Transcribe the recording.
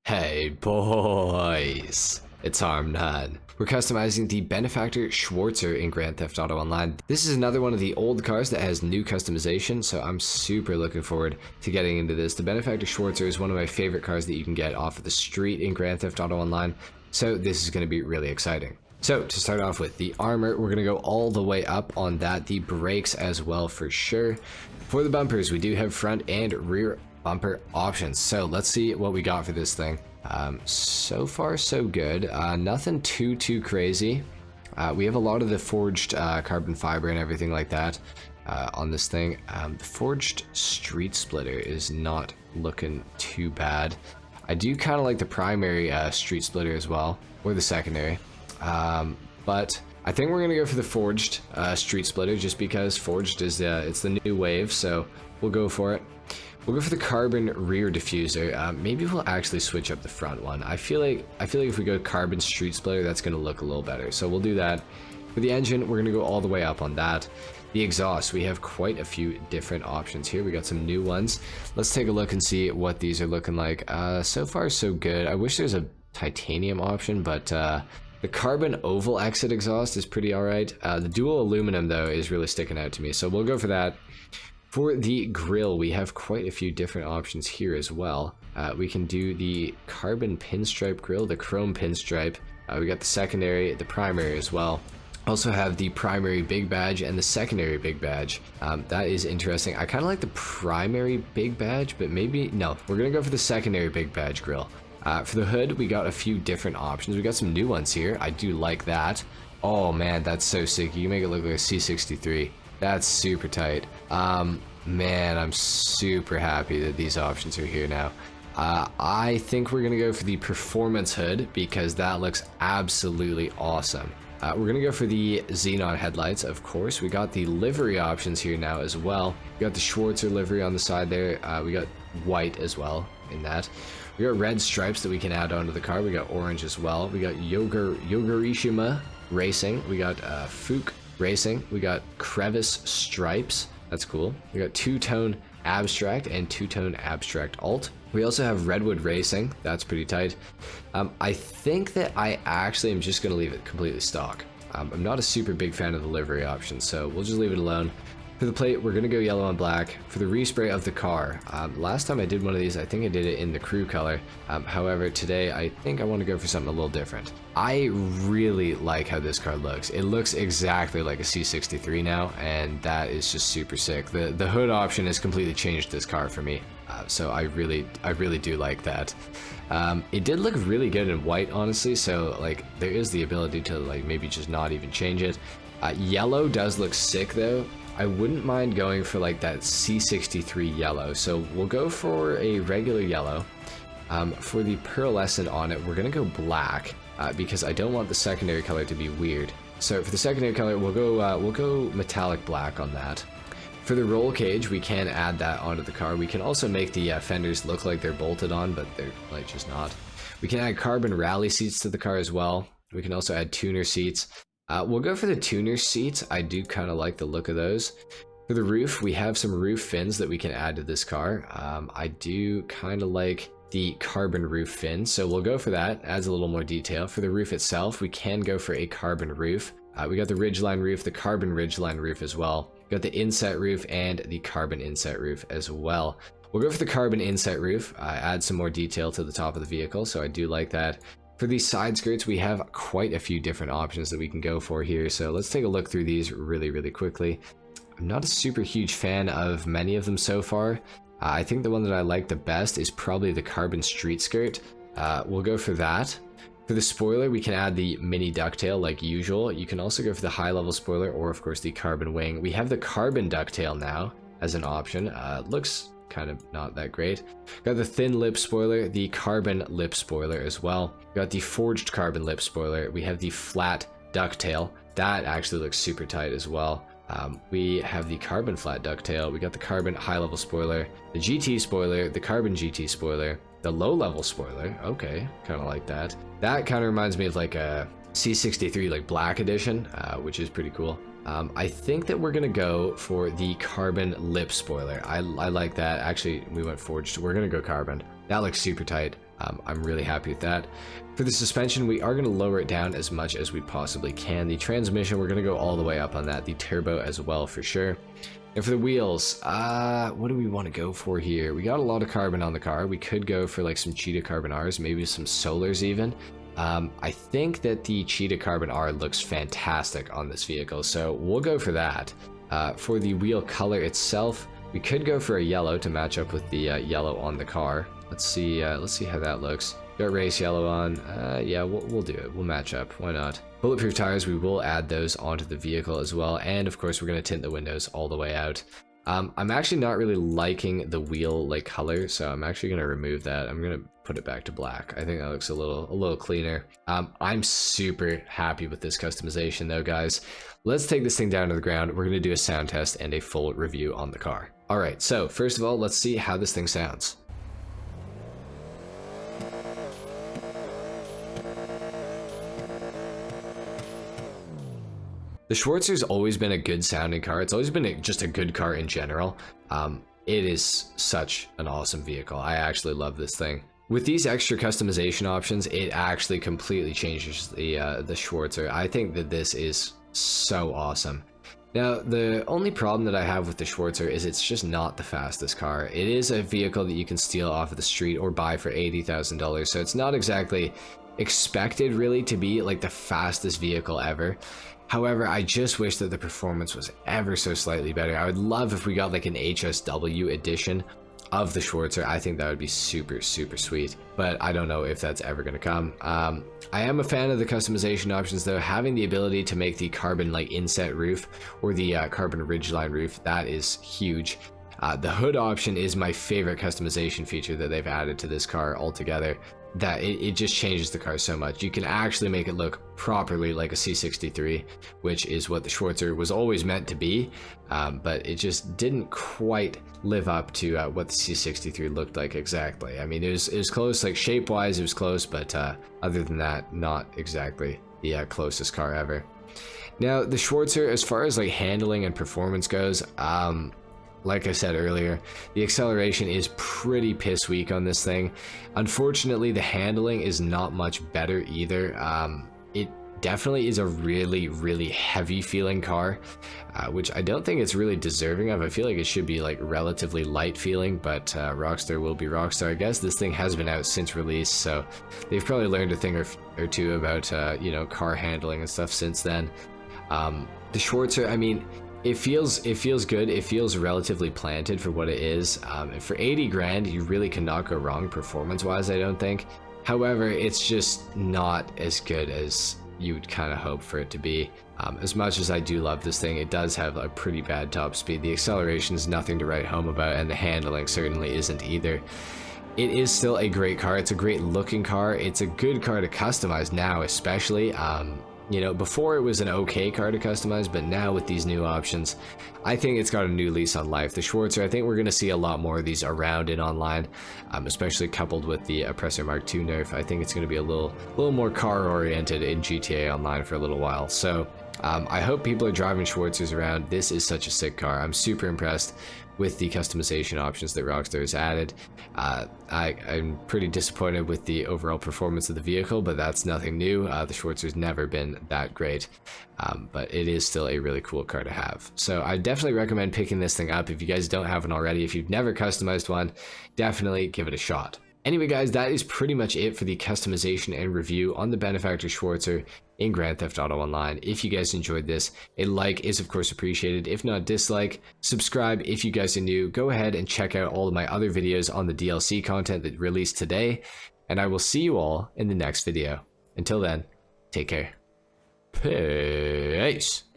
Hey boys, it's HarmNone. We're customizing the Benefactor Schwartzer in Grand Theft Auto Online. This is another one of the old cars that has new customization, so I'm super looking forward to getting into this. The Benefactor Schwartzer is one of my favorite cars that you can get off of the street in Grand Theft Auto Online, so this is going to be really exciting. So to start off with the armor, we're going to go all the way up on that, the brakes as well for sure. For the bumpers, we do have front and rear bumper options, so let's see what we got for this thing. So far so good, nothing too crazy. We have a lot of the forged carbon fiber and everything like that on this thing. The forged street splitter is not looking too bad. I do kind of like the primary street splitter as well, or the secondary, but I think we're gonna go for the forged street splitter just because forged is it's the new wave, so we'll go for it. We'll go for the carbon rear diffuser. Maybe we'll actually switch up the front one. I feel like if we go carbon street splitter, that's gonna look a little better. So we'll do that. For the engine, we're gonna go all the way up on that. The exhaust, we have quite a few different options here. We got some new ones. Let's take a look and see what these are looking like. So far so good. I wish there's a titanium option, but the carbon oval exit exhaust is pretty alright. The dual aluminum though is really sticking out to me, so we'll go for that. For the grille, we have quite a few different options here as well. We can do the carbon pinstripe grille, the chrome pinstripe. We got the secondary, the primary as well. Also have the primary big badge and the secondary big badge. That is interesting. I kind of like the primary big badge, but maybe, no, we're gonna go for the secondary big badge grille. For the hood, we got a few different options. We got some new ones here. I do like that. Oh man, that's so sick. You can make it look like a C63. That's super tight. Man, I'm super happy that these options are here now. I think we're gonna go for the performance hood because that looks absolutely awesome. We're gonna go for the xenon headlights, of course. We got the livery options here now as well. We got the Schwartzer livery on the side there. We got white as well in that. We got red stripes that we can add onto the car. We got orange as well. We got Yogurishima Racing. We got Fuke Racing. We got crevice stripes. That's cool. We got two-tone abstract and two-tone abstract alt. We also have redwood racing. That's pretty tight. I think that I actually am just going to leave it completely stock. I'm not a super big fan of the livery option, so we'll just leave it alone. For the plate, we're going to go yellow and black. For the respray of the car, last time I did one of these, I think I did it in the crew color. However, today I think I want to go for something a little different. I really like how this car looks. It looks exactly like a C63 now, and that is just super sick. The hood option has completely changed this car for me, so I really do like that. It did look really good in white, honestly, so like there is the ability to like maybe just not even change it. Yellow does look sick though. I wouldn't mind going for like that C63 yellow, so we'll go for a regular yellow. For the pearlescent on it, we're gonna go black because I don't want the secondary color to be weird. So for the secondary color, we'll go metallic black on that. For the roll cage, we can add that onto the car. We can also make the fenders look like they're bolted on, but they're like just not. We can add carbon rally seats to the car as well. We can also add tuner seats. We'll go for the tuner seats. I do kind of like the look of those. For the roof, we have some roof fins that we can add to this car. I do kind of like the carbon roof fin, so we'll go for that. Adds a little more detail. For the roof itself, we can go for a carbon roof. We got the ridgeline roof, the carbon ridgeline roof as well. We got the inset roof and the carbon inset roof as well. We'll go for the carbon inset roof. Add some more detail to the top of the vehicle, so I do like that. For these side skirts, we have quite a few different options that we can go for here, so let's take a look through these really quickly. I'm not a super huge fan of many of them so far. I think the one that I like the best is probably the carbon street skirt. We'll go for that. For the spoiler, we can add the mini ducktail like usual. You can also go for the high level spoiler or of course the carbon wing. We have the carbon ducktail now as an option. Looks kind of not that great. Got the thin lip spoiler, the carbon lip spoiler as well. Got the forged carbon lip spoiler. We have the flat ducktail. That actually looks super tight as well. We have the carbon flat ducktail. We got the carbon high level spoiler, the GT spoiler, the carbon GT spoiler, the low level spoiler. Okay, kind of like that. That kind of reminds me of like a C63 like black edition, which is pretty cool. I think that we're gonna go for the carbon lip spoiler. I like that. Actually, we went forged. We're gonna go carbon. That looks super tight. I'm really happy with that. For the suspension, we are going to lower it down as much as we possibly can. The transmission, we're going to go all the way up on that. The turbo as well, for sure. And for the wheels, what do we want to go for here? We got a lot of carbon on the car. We could go for like some Cheetah Carbon Rs, maybe some Solars even. I think that the Cheetah Carbon R looks fantastic on this vehicle, so we'll go for that. For the wheel color itself, we could go for a yellow to match up with the yellow on the car. Let's see how that looks. Got race yellow on. Yeah, we'll do it. We'll match up. Why not? Bulletproof tires, we will add those onto the vehicle as well. And of course, we're going to tint the windows all the way out. I'm actually not really liking the wheel like color, so I'm actually going to remove that. I'm going to put it back to black. I think that looks a little cleaner. I'm super happy with this customization though, guys. Let's take this thing down to the ground. We're going to do a sound test and a full review on the car. All right, so first of all, let's see how this thing sounds. The Schwartzer's always been a good sounding car. It's always been just a good car in general. It is such an awesome vehicle. I actually love this thing. With these extra customization options, it actually completely changes the Schwartzer. I think that this is so awesome. Now, the only problem that I have with the Schwartzer is it's just not the fastest car. It is a vehicle that you can steal off of the street or buy for $80,000, so it's not exactly expected really to be like the fastest vehicle ever. However, I just wish that the performance was ever so slightly better. I would love if we got like an HSW edition of the Schwartzer. I think that would be super sweet, but I don't know if that's ever going to come. I am a fan of the customization options though. Having the ability to make the carbon like inset roof or the carbon ridgeline roof, that is huge. The hood option is my favorite customization feature that they've added to this car altogether. That it just changes the car so much. You can actually make it look properly like a C63, which is what the Schwartzer was always meant to be, but it just didn't quite live up to what the C63 looked like exactly. I mean, it was close, like shape-wise it was close, but other than that, not exactly the closest car ever. Now, the Schwartzer, as far as like handling and performance goes, like I said earlier, the acceleration is pretty piss weak on this thing. Unfortunately, the handling is not much better either. It definitely is a really heavy feeling car, which I don't think it's really deserving of. I feel like it should be like relatively light feeling, but Rockstar will be Rockstar. I guess this thing has been out since release, so they've probably learned a thing or two about you know, car handling and stuff since then. The Schwartzer, I mean, it feels good. It feels relatively planted for what it is. And for 80 grand, you really cannot go wrong performance wise, I don't think. However, it's just not as good as you would kind of hope for it to be. As much as I do love this thing, it does have a pretty bad top speed. The acceleration is nothing to write home about, and the handling certainly isn't either. It is still a great car. It's a great looking car. It's a good car to customize now, especially. You know, before it was an okay car to customize, but now with these new options, I think it's got a new lease on life. The Schwartzer, I think we're going to see a lot more of these around in online, especially coupled with the Oppressor Mark II nerf. I think it's going to be a little more car-oriented in GTA Online for a little while. So I hope people are driving Schwartzers around. This is such a sick car. I'm super impressed with the customization options that Rockstar has added. I'm pretty disappointed with the overall performance of the vehicle, but that's nothing new. The Schwartzer's never been that great, but it is still a really cool car to have. So I definitely recommend picking this thing up if you guys don't have one already. If you've never customized one, definitely give it a shot. Anyway, guys, that is pretty much it for the customization and review on the Benefactor Schwartzer in Grand Theft Auto Online. If you guys enjoyed this, a like is of course appreciated. If not, dislike. Subscribe if you guys are new. Go ahead and check out all of my other videos on the DLC content that released today, and I will see you all in the next video. Until then, take care. Peace.